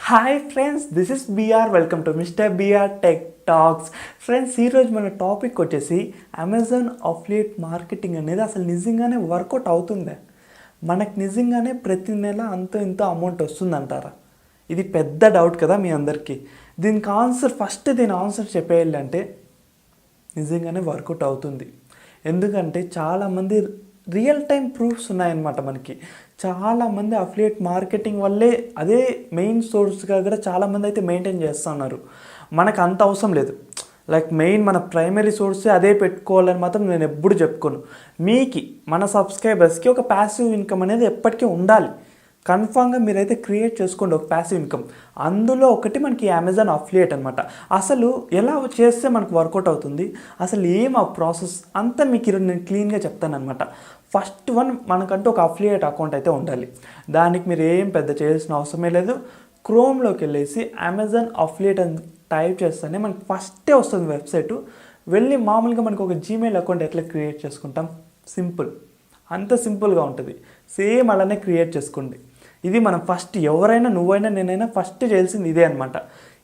Hi friends, this is BR. Welcome to mister BR tech talks. Friends, ఈరోజు మన topic వచ్చేసి Amazon affiliate marketing అనేది అసలు నిజంగానే వర్కౌట్ అవుతుందా? మనకు నిజంగానే ప్రతి నెల అంతో ఇంతో అమౌంట్ వస్తుందంటారా? ఇది పెద్ద డౌట్ కదా మీ అందరికీ. దీని ఆన్సర్ చెప్పేయాలి అంటే నిజంగానే వర్కౌట్ అవుతుంది. ఎందుకంటే చాలామంది రియల్ టైం ప్రూఫ్స్ ఉన్నాయన్నమాట. మనకి చాలామంది అఫిలియేట్ మార్కెటింగ్ వల్లే అదే మెయిన్ సోర్స్గా కూడా చాలామంది అయితే మెయింటైన్ చేస్తున్నారు. మనకు అంత అవసరం లేదు. లైక్ మెయిన్ మన ప్రైమరీ సోర్సే అదే పెట్టుకోవాలని మాత్రం నేను ఎప్పుడు చెప్పుకోను. మన సబ్స్క్రైబర్స్కి ఒక ప్యాసివ్ ఇన్కమ్ అనేది ఎప్పటికీ ఉండాలి. కన్ఫామ్గా మీరైతే క్రియేట్ చేసుకోండి ఒక ప్యాసివ్ ఇన్కమ్. అందులో ఒకటి మనకి అమెజాన్ అఫిలియేట్ అనమాట. అసలు ఎలా చేస్తే మనకు వర్కౌట్ అవుతుంది, అసలు ఏం ఆ ప్రాసెస్ అంతా మీకు ఈరోజు నేను క్లీన్గా చెప్తాను అనమాట. ఫస్ట్ వన్, మనకంటూ ఒక అఫిలియేట్ అకౌంట్ అయితే ఉండాలి. దానికి మీరు ఏం పెద్ద చేయాల్సిన అవసరమే లేదు. క్రోమ్లోకి వెళ్ళేసి అమెజాన్ అఫిలియేట్ అని టైప్ చేస్తేనే మనకి ఫస్టే వస్తుంది వెబ్సైటు. వెళ్ళి మామూలుగా మనకు ఒక జీమెయిల్ అకౌంట్ ఎట్లా క్రియేట్ చేసుకుంటాం, సింపుల్, అంత సింపుల్గా ఉంటుంది. సేమ్ అలానే క్రియేట్ చేసుకోండి. ఇది మనం ఫస్ట్, ఎవరైనా నువ్వైనా నేనైనా ఫస్ట్ చేయాల్సింది ఇదే అనమాట.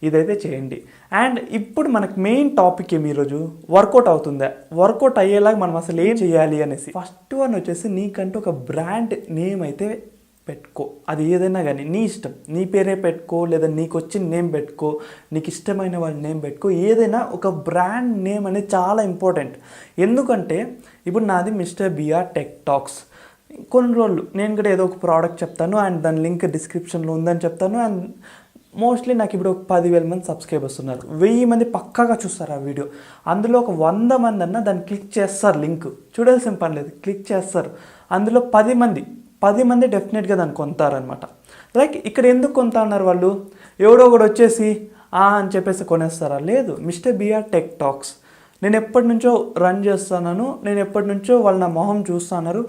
ఇదైతే చేయండి. అండ్ ఇప్పుడు మనకు మెయిన్ టాపిక్ ఏమి ఈరోజు, వర్కౌట్ అవుతుందా, వర్కౌట్ అయ్యేలాగా మనం అసలు ఏం చేయాలి అనేసి. ఫస్ట్ వన్ వచ్చేసి నీకంటూ ఒక బ్రాండ్ నేమ్ అయితే పెట్టుకో. అది ఏదైనా కానీ నీ ఇష్టం, నీ పేరే పెట్టుకో, లేదా నీకు వచ్చిన నేమ్ పెట్టుకో, నీకు ఇష్టమైన వాళ్ళ నేమ్ పెట్టుకో. ఏదైనా ఒక బ్రాండ్ నేమ్ అనేది చాలా ఇంపార్టెంట్. ఎందుకంటే ఇప్పుడు నాది మిస్టర్ బిఆర్ టెక్ టాక్స్. కొన్ని రోజులు నేను కూడా ఏదో ఒక ప్రోడక్ట్ చెప్తాను అండ్ దాని లింక్ డిస్క్రిప్షన్లో ఉందని చెప్తాను. అండ్ మోస్ట్లీ నాకు ఇప్పుడు ఒక 10,000 మంది సబ్స్క్రైబర్స్ ఉన్నారు. 1000 మంది పక్కాగా చూస్తారు ఆ వీడియో. అందులో ఒక 100 మంది అన్న దాన్ని క్లిక్ చేస్తారు. లింక్ చూడాల్సిన పని లేదు, క్లిక్ చేస్తారు. అందులో 10 మంది డెఫినెట్గా దాన్ని కొంటారనమాట. లైక్ ఇక్కడ ఎందుకు కొంటా అన్నారు వాళ్ళు? ఎవడో ఒకడు వచ్చేసి అని చెప్పేసి కొనేస్తారా? లేదు. మిస్టర్ బిఆర్ టెక్ టాక్స్ నేను ఎప్పటి నుంచో రన్ చేస్తున్నాను, నేను ఎప్పటి నుంచో వాళ్ళు నా మొహం చూస్తున్నారు,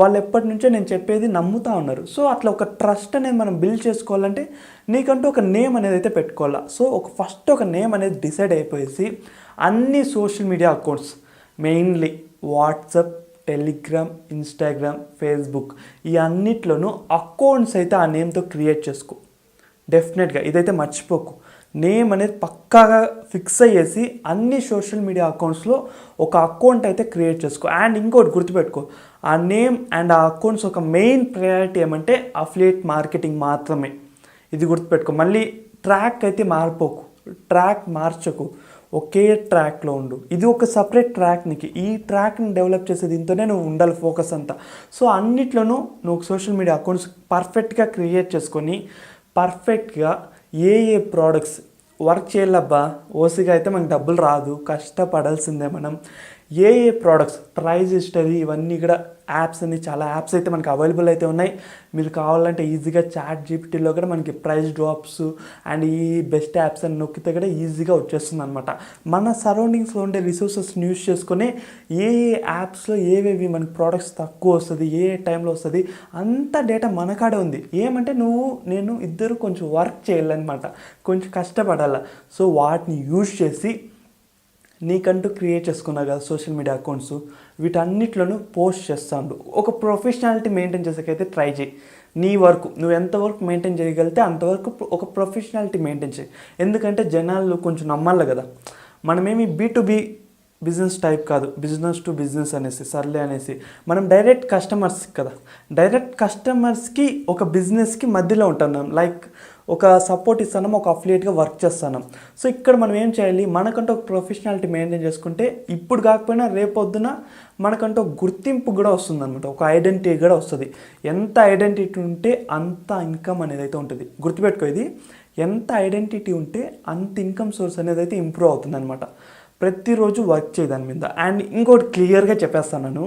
వాళ్ళు ఎప్పటి నుంచో నేను చెప్పేది నమ్ముతూ ఉన్నారు. సో అట్లా ఒక ట్రస్ట్ అనేది మనం బిల్డ్ చేసుకోవాలంటే నీకంటూ ఒక నేమ్ అనేది అయితే పెట్టుకోవాలా. సో ఫస్ట్ ఒక నేమ్ అనేది డిసైడ్ అయిపోయేసి అన్ని social media accounts, mainly WhatsApp, Telegram, Instagram, Facebook, ఈ అన్నిట్లోనూ అకౌంట్స్ అయితే ఆ నేమ్తో క్రియేట్ చేసుకో. డెఫినెట్గా ఇదైతే మర్చిపోకు. నేమ్ అనేది పక్కాగా ఫిక్స్ అయ్యేసి అన్ని సోషల్ మీడియా అకౌంట్స్లో ఒక అకౌంట్ అయితే క్రియేట్ చేసుకో. అండ్ ఇంకోటి గుర్తుపెట్టుకో, ఆ నేమ్ అండ్ ఆ అకౌంట్స్ ఒక మెయిన్ ప్రయారిటీ ఏమంటే అఫిలియేట్ మార్కెటింగ్ మాత్రమే. ఇది గుర్తుపెట్టుకో. మళ్ళీ ట్రాక్ అయితే మారిపోకు, ట్రాక్ మార్చకు, ఒకే ట్రాక్లో ఉండు. ఇది ఒక సపరేట్ ట్రాక్. నీకు ఈ ట్రాక్ని డెవలప్ చేసే దీంతోనే నువ్వు ఉండాలి ఫోకస్ అంతా. సో అన్నిట్లోనూ నువ్వు సోషల్ మీడియా అకౌంట్స్ పర్ఫెక్ట్గా క్రియేట్ చేసుకొని పర్ఫెక్ట్గా ఏ ప్రోడక్ట్స్ వర్క్ చేయాలబ్బా, ఓసిగా అయితే మనకు డబ్బులు రాదు, కష్టపడాల్సిందే మనం. ఏ ప్రోడక్ట్స్ ప్రైజ్ హిస్టరీ, ఇవన్నీ కూడా యాప్స్ అన్ని చాలా యాప్స్ అయితే మనకి అవైలబుల్ అయితే ఉన్నాయి. మీరు కావాలంటే ఈజీగా చాట్ జీపీటీలో కూడా మనకి ప్రైస్ డ్రాప్స్ అండ్ ఈ బెస్ట్ యాప్స్ అని నొక్కితే కూడా ఈజీగా వచ్చేస్తుంది అనమాట. మన సరౌండింగ్స్లో ఉండే రిసోర్సెస్ని యూస్ చేసుకొని ఏ యాప్స్లో ఏవేవి మనకి ప్రోడక్ట్స్ తక్కువ వస్తుంది, ఏ టైంలో వస్తుంది, అంత డేటా మన కాడే ఉంది. ఏమంటే నేను ఇద్దరు కొంచెం వర్క్ చేయాలన్నమాట, కొంచెం కష్టపడాల. సో వాటిని యూజ్ చేసి నీకంటూ క్రియేట్ చేసుకున్నా కదా సోషల్ మీడియా అకౌంట్స్, వీటన్నిటిలోనూ పోస్ట్ చేస్తాను. ఒక ప్రొఫెషనాలిటీ మెయింటైన్ చేసేకైతే ట్రై చేయి. నీ వర్క్ నువ్వు ఎంతవరకు మెయింటైన్ చేయగలిగితే అంతవరకు ఒక ప్రొఫెషనాలిటీ మెయింటైన్ చేయి. ఎందుకంటే జనాలు కొంచెం నమ్మాలి కదా. మనమేమి B2B బిజినెస్ టైప్ కాదు, బిజినెస్ టు బిజినెస్ అనేసి సర్లే అనేసి మనం డైరెక్ట్ కస్టమర్స్ కదా, డైరెక్ట్ కస్టమర్స్కి ఒక బిజినెస్కి మధ్యలో ఉంటున్నాం. లైక్ ఒక సపోర్ట్ ఇస్తున్నాం, ఒక అఫిలియేట్గా వర్క్ చేస్తున్నాం. సో ఇక్కడ మనం ఏం చేయాలి, మనకంటూ ఒక ప్రొఫెషనాలిటీ మెయింటైన్ చేసుకుంటే ఇప్పుడు కాకపోయినా రేపొద్దున మనకంటూ ఒక గుర్తింపు కూడా వస్తుంది అనమాట, ఒక ఐడెంటిటీ కూడా వస్తుంది. ఎంత ఐడెంటిటీ ఉంటే అంత ఇన్కమ్ అనేది అయితే ఉంటుంది. గుర్తుపెట్టుకో, ఇది ఎంత ఐడెంటిటీ ఉంటే అంత ఇన్కమ్ సోర్స్ అనేది అయితే ఇంప్రూవ్ అవుతుంది అనమాట. ప్రతిరోజు వర్క్ చేయి దాని మీద. అండ్ ఇంకోటి క్లియర్గా చెప్పేస్తాను,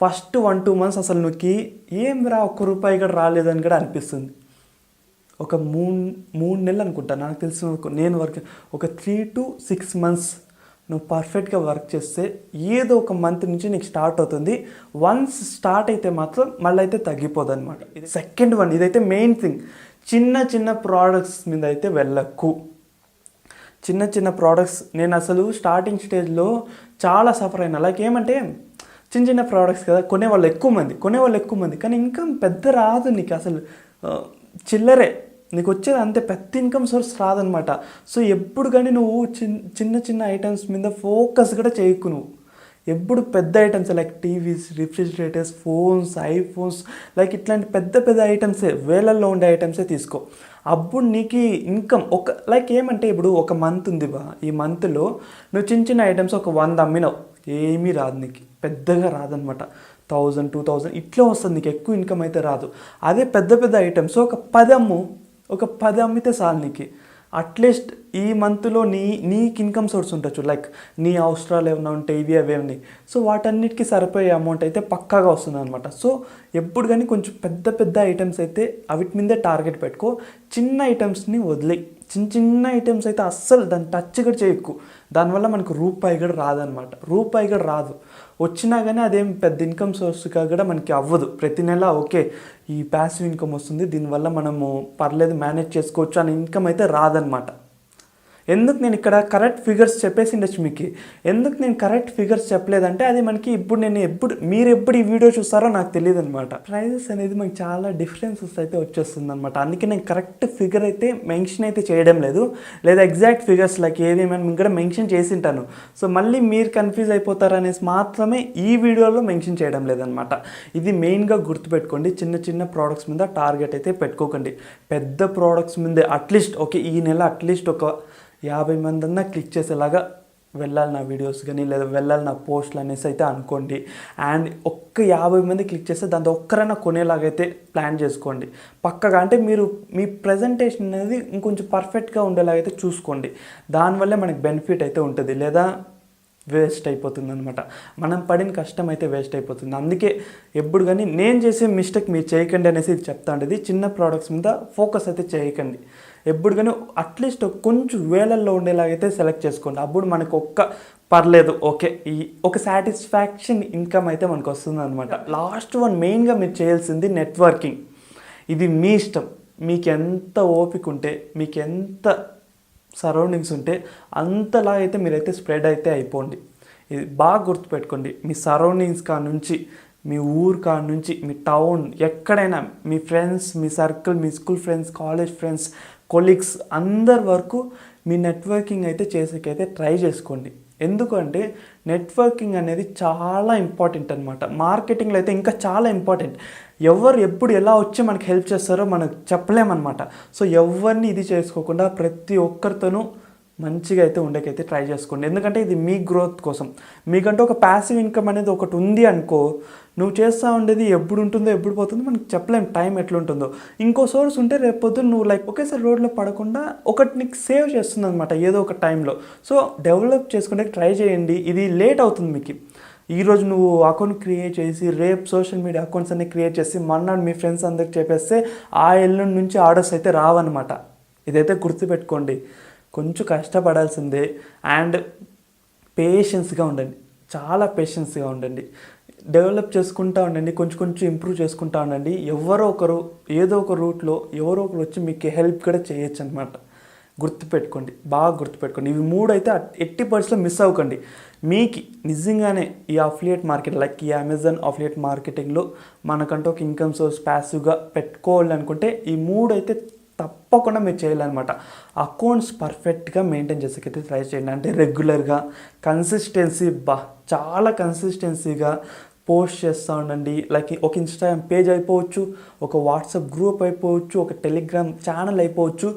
ఫస్ట్ 1-2 మంత్స్ అసలు నువ్వుకి ఏం ఒక్క రూపాయి కూడా రాలేదని కూడా అనిపిస్తుంది. ఒక 3 నెలలు అనుకుంటా నాకు తెలిసిన, నేను వర్క్ ఒక 3 to 6 months నువ్వు పర్ఫెక్ట్గా వర్క్ చేస్తే ఏదో ఒక మంత్ నుంచి నీకు స్టార్ట్ అవుతుంది. వన్స్ స్టార్ట్ అయితే మాత్రం మళ్ళీ అయితే తగ్గిపోదు అనమాట. ఇది సెకండ్ వన్, ఇదైతే మెయిన్ థింగ్. చిన్న ప్రోడక్ట్స్ మీద అయితే వెళ్ళకు. చిన్న ప్రోడక్ట్స్ నేను అసలు స్టార్టింగ్ స్టేజ్లో చాలా సఫర్ అయినా. లైక్ ఏమంటే చిన్న ప్రోడక్ట్స్ కదా, కొనేవాళ్ళు ఎక్కువ మంది కానీ ఇన్కమ్ పెద్ద రాదు నీకు. అసలు చిల్లరే నీకు వచ్చేది అంతే, పెద్ద ఇన్కమ్ సోర్స్ రాదనమాట. సో ఎప్పుడు కానీ నువ్వు చిన్న చిన్న ఐటమ్స్ మీద ఫోకస్ కూడా చేయకు. నువ్వు ఎప్పుడు పెద్ద items like TVs, refrigerators, phones, iPhones, like ఇట్లాంటి పెద్ద పెద్ద ఐటమ్సే, వేలల్లో ఉండే ఐటమ్సే తీసుకో. అప్పుడు నీకు ఇన్కమ్ లైక్ ఏమంటే ఇప్పుడు ఒక మంత్ ఉంది బా, ఈ మంత్లో నువ్వు చిన్న చిన్న ఐటమ్స్ ఒక 100 అమ్మినావు, ఏమీ రాదు నీకు, పెద్దగా రాదనమాట. 1000, 2000 ఇట్లా వస్తుంది నీకు, ఎక్కువ ఇన్కమ్ అయితే రాదు. అదే పెద్ద పెద్ద ఐటమ్స్ ఒక 10 అమ్మితే చాలు నీకు. అట్లీస్ట్ ఈ మంత్లో నీకు ఇన్కమ్ సోర్స్ ఉండొచ్చు, లైక్ నీ అవసరాలు ఏమైనా ఉంటే ఇవి అవేమి, సో వాటన్నిటికీ సరిపోయే అమౌంట్ అయితే పక్కాగా వస్తుంది అనమాట. సో ఎప్పుడు కానీ కొంచెం పెద్ద పెద్ద ఐటమ్స్ అయితే అవిటి మీదే టార్గెట్ పెట్టుకో, చిన్న ఐటమ్స్ని వదిలే. చిన్న ఐటమ్స్ అయితే అస్సలు దాన్ని టచ్ కూడా చేయకు, దానివల్ల మనకు రూపాయి కూడా రాదనమాట, రూపాయి కూడా రాదు. వచ్చినా కానీ అదేం పెద్ద ఇన్కమ్ సోర్స్గా కూడా మనకి అవ్వదు. ప్రతి నెల ఓకే ఈ ప్యాసివ్ ఇన్కమ్ వస్తుంది, దీనివల్ల మనము పర్లేదు మేనేజ్ చేసుకోవచ్చు అనే ఇన్కమ్ అయితే రాదనమాట. ఎందుకు నేను ఇక్కడ కరెక్ట్ ఫిగర్స్ చెప్పేసి ఉండొచ్చు మీకు, ఎందుకు నేను కరెక్ట్ ఫిగర్స్ చెప్పలేదంటే అది మనకి మీరు ఎప్పుడు ఈ వీడియో చూస్తారో నాకు తెలియదు అనమాట. ప్రైజెస్ అనేది మనకి చాలా డిఫరెన్సెస్ అయితే వచ్చేస్తుంది అనమాట. అందుకే నేను కరెక్ట్ ఫిగర్ అయితే మెన్షన్ అయితే చేయడం లేదు, లేదా ఎగ్జాక్ట్ ఫిగర్స్ లైక్ ఏవేమని మీకు కూడా మెన్షన్ చేసి ఉంటాను. సో మళ్ళీ మీరు కన్ఫ్యూజ్ అయిపోతారు అనేసి మాత్రమే ఈ వీడియోలో మెన్షన్ చేయడం లేదనమాట. ఇది మెయిన్గా గుర్తుపెట్టుకోండి, చిన్న చిన్న ప్రోడక్ట్స్ మీద టార్గెట్ అయితే పెట్టుకోకండి. పెద్ద ప్రోడక్ట్స్ మీద అట్లీస్ట్ ఓకే ఈ నెల అట్లీస్ట్ ఒక 50 మంది అన్నా క్లిక్ చేసేలాగా వెళ్ళాలి నా వీడియోస్ కానీ, లేదా వెళ్ళాలి నా పోస్టులు అనేసి అయితే అనుకోండి. అండ్ ఒక్క 50 మంది క్లిక్ చేస్తే దాంతో ఒక్కరైనా కొనేలాగైతే ప్లాన్ చేసుకోండి పక్కగా. అంటే మీరు మీ ప్రజెంటేషన్ అనేది ఇంకొంచెం పర్ఫెక్ట్గా ఉండేలాగైతే చూసుకోండి, దానివల్లే మనకి బెనిఫిట్ అయితే ఉంటుంది, లేదా వేస్ట్ అయిపోతుంది అనమాట. మనం పడిన కష్టం అయితే వేస్ట్ అయిపోతుంది. అందుకే ఎప్పుడు కానీ నేను చేసే మిస్టేక్ మీరు చేయకండి అనేసి ఇది చెప్తా ఉండేది. చిన్న ప్రోడక్ట్స్ మీద ఫోకస్ అయితే చేయకండి. ఎప్పుడు కానీ అట్లీస్ట్ కొంచెం వేలల్లో ఉండేలాగైతే సెలెక్ట్ చేసుకోండి. అప్పుడు మనకు పర్లేదు ఓకే ఈ ఒక సాటిస్ఫాక్షన్ ఇన్కమ్ అయితే మనకు వస్తుంది అనమాట. లాస్ట్ వన్ మెయిన్గా మీరు చేయాల్సింది నెట్వర్కింగ్. ఇది మీ ఇష్టం, మీకు ఎంత ఓపిక ఉంటే, మీకు ఎంత సరౌండింగ్స్ ఉంటే అంతలా అయితే మీరైతే స్ప్రెడ్ అయితే అయిపోండి. ఇది బాగా గుర్తుపెట్టుకోండి. మీ సరౌండింగ్స్ కాడ నుంచి, మీ ఊరు కాడ నుంచి, మీ టౌన్ ఎక్కడైనా, మీ ఫ్రెండ్స్, మీ సర్కిల్, మీ school friends, college friends, colleagues అందరి వరకు మీ నెట్వర్కింగ్ అయితే చేసేకైతే ట్రై చేసుకోండి. ఎందుకంటే నెట్వర్కింగ్ అనేది చాలా ఇంపార్టెంట్ అనమాట. మార్కెటింగ్లో అయితే ఇంకా చాలా ఇంపార్టెంట్. ఎవరు ఎప్పుడు ఎలా వచ్చి మనకి హెల్ప్ చేస్తారో మనకు చెప్పలేమన్నమాట. సో ఎవరిని ఇది చేసుకోకుండా ప్రతి ఒక్కరితోనూ మంచిగా అయితే ఉండేకైతే ట్రై చేసుకోండి. ఎందుకంటే ఇది మీ గ్రోత్ కోసం. మీకంటే ఒక ప్యాసివ్ ఇన్కమ్ అనేది ఒకటి ఉంది అనుకో, నువ్వు చేస్తూ ఉండేది ఎప్పుడు ఉంటుందో ఎప్పుడు పోతుందో మనకు చెప్పలేం, టైం ఎట్లుంటుందో. ఇంకో సోర్స్ ఉంటే రేపొద్దు నువ్వు లైక్ ఒకేసారి రోడ్లో పడకుండా ఒకటి నీకు సేవ్ చేస్తుంది అనమాట ఏదో ఒక టైంలో. సో డెవలప్ చేసుకుంటే ట్రై చేయండి. ఇది లేట్ అవుతుంది మీకు. ఈరోజు నువ్వు అకౌంట్ క్రియేట్ చేసి రేపు సోషల్ మీడియా అకౌంట్స్ అన్ని క్రియేట్ చేసి మన్నాడు మీ ఫ్రెండ్స్ అందరికి చెప్పేస్తే ఆ ఎల్లుండి నుంచి ఆర్డర్స్ అయితే రావన్నమాట. ఇదైతే గుర్తుపెట్టుకోండి. కొంచెం కష్టపడాల్సిందే. అండ్ పేషెన్స్గా ఉండండి, చాలా పేషెన్స్గా ఉండండి. డెవలప్ చేసుకుంటూ ఉండండి, కొంచెం ఇంప్రూవ్ చేసుకుంటూ ఉండండి. ఎవరో ఒకరు ఏదో ఒక రూట్లో ఎవరో ఒకరు వచ్చి మీకు హెల్ప్ కూడా చేయొచ్చు అనమాట. గుర్తుపెట్టుకోండి, బాగా గుర్తుపెట్టుకోండి. ఇవి 3 అయితే 80% మిస్ అవ్వకండి. మీకు నిజంగానే ఈ అఫిలియేట్ మార్కెట్ లైక్ ఈ అమెజాన్ అఫిలియేట్ మార్కెటింగ్లో మనకంటూ ఒక ఇన్కమ్ సోర్స్ ప్యాసివ్గా పెట్టుకోవాలనుకుంటే ఈ 3 అయితే తప్పకుండా మీరు చేయాలన్నమాట. అకౌంట్స్ పర్ఫెక్ట్గా మెయింటైన్ చేసేకైతే ట్రై చేయండి. అంటే రెగ్యులర్గా చాలా కన్సిస్టెన్సీగా పోస్ట్ చేస్తూ ఉండండి. లైక్ ఒక ఇన్స్టాగ్రామ్ పేజ్ అయిపోవచ్చు, ఒక వాట్సాప్ గ్రూప్ అయిపోవచ్చు, ఒక టెలిగ్రామ్ ఛానల్ అయిపోవచ్చు,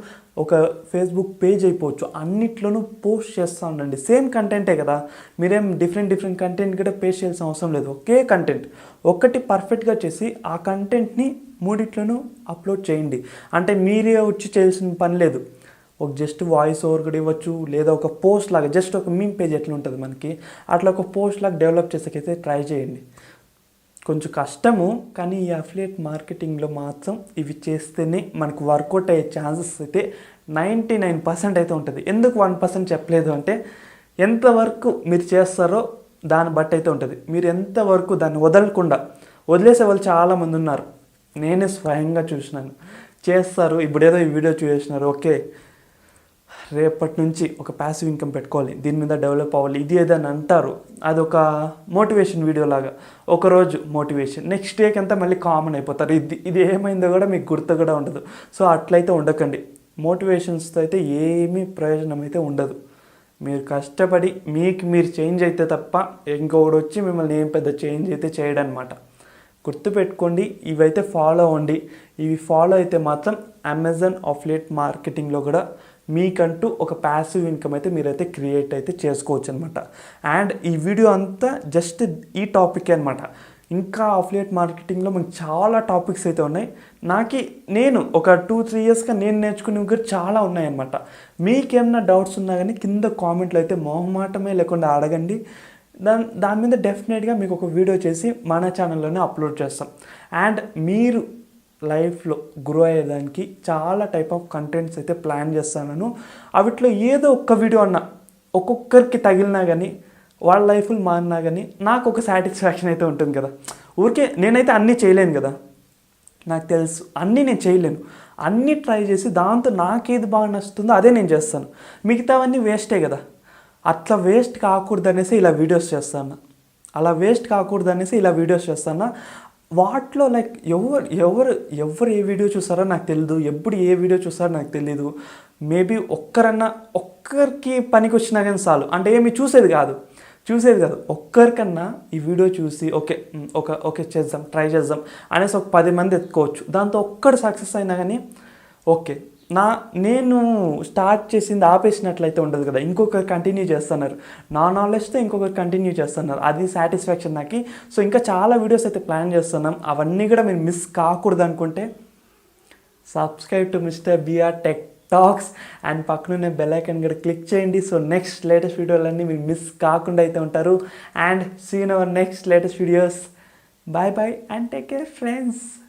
ఒక ఫేస్బుక్ పేజ్ అయిపోవచ్చు. అన్నిట్లోనూ పోస్ట్ చేస్తూ ఉండండి. సేమ్ కంటెంటే కదా, మీరేం డిఫరెంట్ కంటెంట్ కూడా పేస్ట్ చేయాల్సిన అవసరం లేదు. ఒకే కంటెంట్ ఒకటి పర్ఫెక్ట్గా చేసి ఆ కంటెంట్ని 3 అప్లోడ్ చేయండి. అంటే మీరే వచ్చి చేయాల్సిన పని లేదు. ఒక జస్ట్ వాయిస్ ఓవర్ కూడా ఇవ్వచ్చు, లేదా ఒక పోస్ట్ లాగా జస్ట్ ఒక మీమ్ పేజ్ ఎట్లా ఉంటుంది మనకి అట్లా ఒక పోస్ట్ లాగా డెవలప్ చేసేకైతే ట్రై చేయండి. కొంచెం కష్టము, కానీ ఈ అఫిలియేట్ మార్కెటింగ్లో మాత్రం ఇవి చేస్తేనే మనకు వర్కౌట్ అయ్యే ఛాన్సెస్ అయితే 99% అయితే ఉంటుంది. ఎందుకు 1% చెప్పలేదు అంటే ఎంతవరకు మీరు చేస్తారో దాన్ని బట్టి అయితే ఉంటుంది. మీరు ఎంతవరకు దాన్ని వదిలేసే వాళ్ళు చాలామంది ఉన్నారు. నేనే స్వయంగా చూసినాను. చేస్తారు, ఇప్పుడేదో ఈ వీడియో చూసేసినారు, ఓకే రేపటి నుంచి ఒక ప్యాసివ్ ఇన్కమ్ పెట్టుకోవాలి, దీని మీద డెవలప్ అవ్వాలి, ఇది ఏదని అంటారు. అదొక మోటివేషన్ వీడియో లాగా. ఒకరోజు మోటివేషన్, నెక్స్ట్ డేకి అంతా మళ్ళీ కామన్ అయిపోతారు. ఇది ఏమైందో కూడా మీకు గుర్తు కూడా ఉండదు. సో అట్లయితే ఉండకండి. మోటివేషన్స్తో అయితే ఏమీ ప్రయోజనం అయితే ఉండదు. మీరు కష్టపడి మీకు మీరు చేంజ్ అయితే తప్ప ఇంకొకటి వచ్చి మిమ్మల్ని ఏం పెద్ద చేంజ్ అయితే చేయడనమాట. గుర్తుపెట్టుకోండి, ఇవైతే ఫాలో అవ్వండి. ఇవి ఫాలో అయితే మాత్రం అమెజాన్ అఫిలియేట్ మార్కెటింగ్లో కూడా మీకంటూ ఒక ప్యాసివ్ ఇన్కమ్ అయితే మీరైతే క్రియేట్ అయితే చేసుకోవచ్చు అనమాట. అండ్ ఈ వీడియో అంతా జస్ట్ ఈ టాపిక్ అనమాట. ఇంకా అఫిలియేట్ మార్కెటింగ్లో మనకు చాలా టాపిక్స్ అయితే ఉన్నాయి. నేను ఒక 2-3 ఇయర్స్గా నేను నేర్చుకునేవి కూడా చాలా ఉన్నాయన్నమాట. మీకేమన్నా డౌట్స్ ఉన్నా కానీ కింద కామెంట్లో అయితే మొహమాటమే లేకుండా అడగండి. దాని మీద డెఫినెట్గా మీకు ఒక వీడియో చేసి మన ఛానల్లోనే అప్లోడ్ చేస్తాం. అండ్ మీరు లైఫ్లో గ్రో అయ్యేదానికి చాలా టైప్ ఆఫ్ కంటెంట్స్ అయితే ప్లాన్ చేస్తాను. అవిట్లో ఏదో ఒక్క వీడియో అన్నా ఒక్కొక్కరికి తగిలినా కానీ వాళ్ళ లైఫ్లు మారినా కానీ నాకు ఒక సాటిస్ఫాక్షన్ అయితే ఉంటుంది కదా. ఊరికే నేనైతే అన్నీ చేయలేను కదా, నాకు తెలుసు అన్నీ నేను చేయలేను. అన్నీ ట్రై చేసి దాంతో నాకేది బాగా నచ్చుతుందో అదే నేను చేస్తాను. మిగతావన్నీ వేస్టే కదా. అట్లా వేస్ట్ కాకూడదనేసి ఇలా వీడియోస్ చేస్తాను. ఇలా వీడియోస్ చేస్తాను. వాటిలో లైక్ ఎవరు ఏ వీడియో చూస్తారో నాకు తెలియదు, ఎప్పుడు ఏ వీడియో చూస్తారో నాకు తెలీదు. మేబీ ఒక్కరికి పనికి వచ్చినా కానీ చాలు. అంటే ఏమి చూసేది కాదు. ఒక్కరికన్నా ఈ వీడియో చూసి ఓకే చేద్దాం, ట్రై చేద్దాం అనేసి ఒక 10 మంది ఎత్తుకోవచ్చు. దాంతో ఒక్కడు సక్సెస్ అయినా కానీ ఓకే, నేను స్టార్ట్ చేసింది ఆపేసినట్లయితే ఉండదు కదా. ఇంకొకరు కంటిన్యూ చేస్తున్నారు, నా నాలెడ్జ్తో ఇంకొకరు కంటిన్యూ చేస్తున్నారు, అది సాటిస్ఫాక్షన్ నాకు. సో ఇంకా చాలా వీడియోస్ అయితే ప్లాన్ చేస్తున్నాం. అవన్నీ కూడా మీరు మిస్ కాకూడదు అనుకుంటే subscribe to mister BR tech talks and పక్కనున్న బెల్ ఐకాన్ కూడా క్లిక్ చేయండి. సో నెక్స్ట్ లేటెస్ట్ వీడియోలన్నీ మీరు మిస్ కాకుండా అయితే ఉంటారు. And see in our next latest videos. Bye and take care friends.